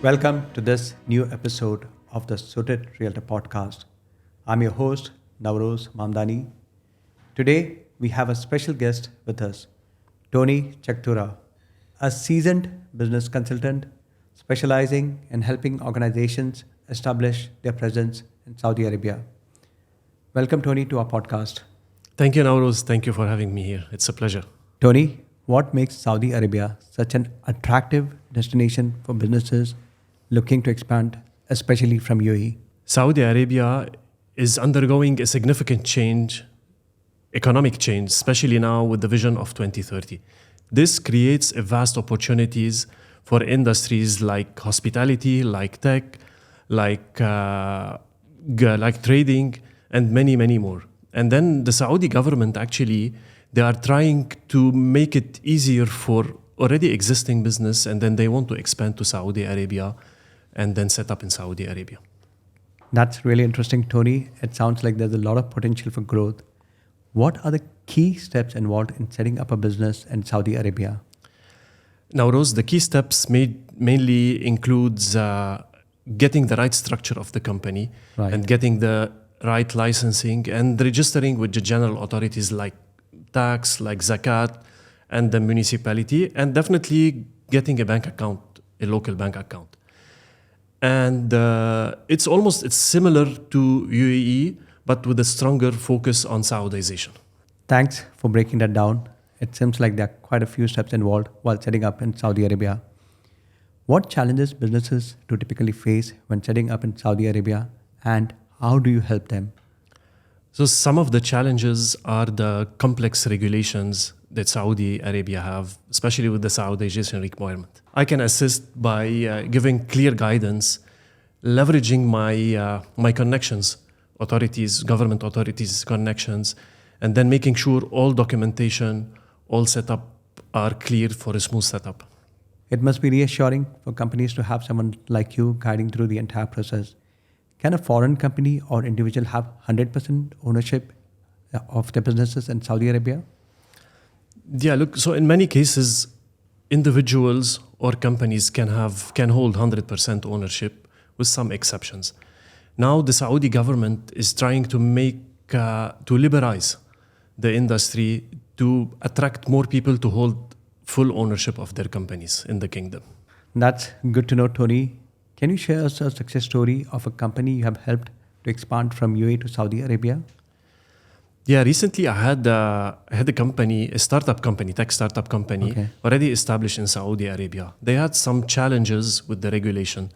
Welcome to this new episode of the Suited Realtor Podcast. I'm your host, Navroz Mamdani. Today, we have a special guest with us, Tony Chakhtoura, a seasoned business consultant specializing in helping organizations establish their presence in Saudi Arabia. Welcome, Tony, to our podcast. Thank you, Navroz. Thank you for having me here. It's a pleasure. Tony, what makes Saudi Arabia such an attractive destination for businesses looking to expand, especially from UAE? Saudi Arabia is undergoing a significant change, economic change, especially now with the vision of 2030. This creates a vast opportunities for industries like hospitality, like tech, like trading, and many, many more. And then the Saudi government actually, they are trying to make it easier for already existing business, and then they want to expand to Saudi Arabia and then set up in Saudi Arabia. That's really interesting, Tony. It sounds like there's a lot of potential for growth. What are the key steps involved in setting up a business in Saudi Arabia? Now, Rose, the key steps mainly includes getting the right structure of the company and getting the right licensing and registering with the general authorities like tax, like zakat, and the municipality, and definitely getting a bank account, a local bank account. And it's similar to UAE, but with a stronger focus on Saudization. Thanks for breaking that down. It seems like there are quite a few steps involved while setting up in Saudi Arabia. What challenges businesses do typically face when setting up in Saudi Arabia, and how do you help them? So some of the challenges are the complex regulations that Saudi Arabia have, especially with the Saudization requirement. I can assist by giving clear guidance, leveraging my connections, government authorities connections, and then making sure all documentation, all setup are clear for a smooth setup. It must be reassuring for companies to have someone like you guiding through the entire process. Can a foreign company or individual have 100% ownership of their businesses in Saudi Arabia? Yeah, look, so in many cases, individuals or companies can hold 100% ownership with some exceptions. Now the Saudi government is trying to liberalize the industry to attract more people to hold full ownership of their companies in the kingdom. That's good to know, Tony. Can you share us a success story of a company you have helped to expand from UAE to Saudi Arabia? Yeah, recently I had a company, a startup company, tech startup company, already established in Saudi Arabia. They had some challenges with the regulation.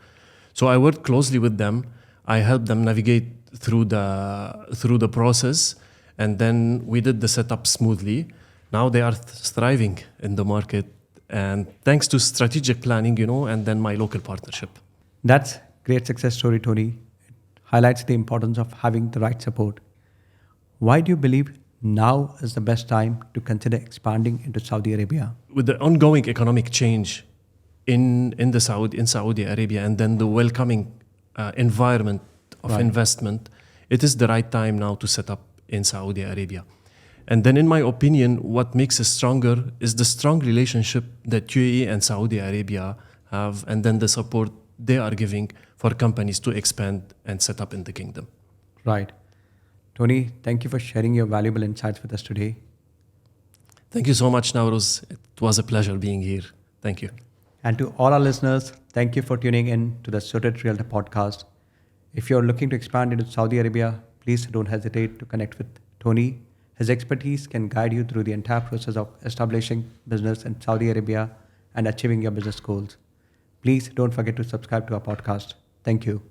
So I worked closely with them. I helped them navigate through the process, and then we did the setup smoothly. Now they are thriving in the market, and thanks to strategic planning, and then my local partnership. That's a great success story, Tony. It highlights the importance of having the right support. Why do you believe now is the best time to consider expanding into Saudi Arabia? With the ongoing economic change in Saudi Arabia, and then the welcoming environment of investment, it is the right time now to set up in Saudi Arabia. And then in my opinion, what makes it stronger is the strong relationship that UAE and Saudi Arabia have, and then the support they are giving for companies to expand and set up in the kingdom. Right. Tony, thank you for sharing your valuable insights with us today. Thank you so much, Navroz. It was a pleasure being here. Thank you. And to all our listeners, thank you for tuning in to the Suited Realtor Podcast. If you're looking to expand into Saudi Arabia, please don't hesitate to connect with Tony. His expertise can guide you through the entire process of establishing business in Saudi Arabia and achieving your business goals. Please don't forget to subscribe to our podcast. Thank you.